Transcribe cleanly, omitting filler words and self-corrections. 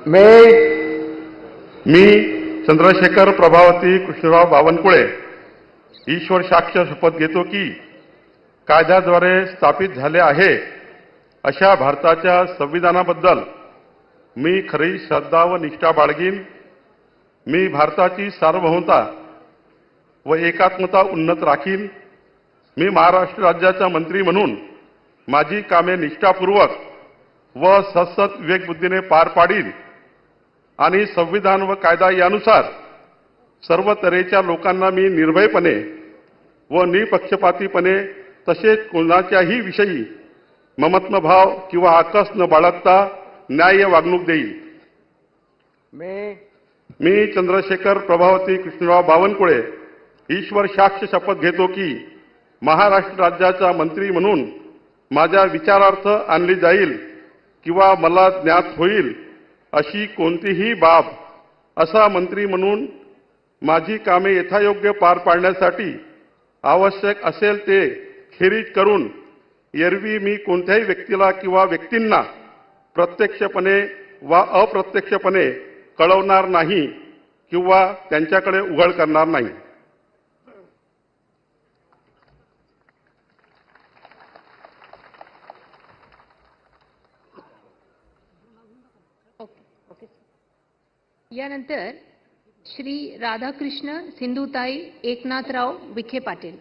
मी चंद्रशेखर प्रभावती कृष्णराव बावनकुळे ईश्वर साक्ष शपथ घेतो की कायद्याद्वारे स्थापित झाले आहे अशा भारताच्या संविधानाबद्दल मी खरी श्रद्धा व निष्ठा बाळगीन। मी भारताची सार्वभौमता व एकात्मता उन्नत राखीन। मी महाराष्ट्र राज्याचा मंत्री म्हणून माझी कामे निष्ठापूर्वक व सतत विवेकबुद्धीने पार पाडीन आणि संविधान व कायदा यानुसार सर्व तऱ्हेच्या लोकांना मी निर्भयपणे व निपक्षपातीपणे तसेच कोणाच्याही विषयी ममत्वभाव किंवा आकस न बाळगता न्याय्य वागणूक देईल। मी चंद्रशेखर प्रभावती कृष्णराव बावनकुळे ईश्वर साक्ष शपथ घेतो की महाराष्ट्र राज्याचा मंत्री म्हणून माझ्या विचारार्थ आणली जाईल किंवा मला ज्ञात होईल अशी कोणतीही बाब असा मंत्री म्हणून माझी कामे यथायोग्य पार पाडण्यासाठी आवश्यक असेल ते खेरीज करून एरवी मी कोणत्याही व्यक्तीला किंवा व्यक्तींना प्रत्यक्षपणे वा अप्रत्यक्षपणे कळवणार नाही किंवा त्यांच्याकडे उघड करणार नाही। यानंतर श्री राधाकृष्ण सिंधुताई एकनाथराव विखे पाटील।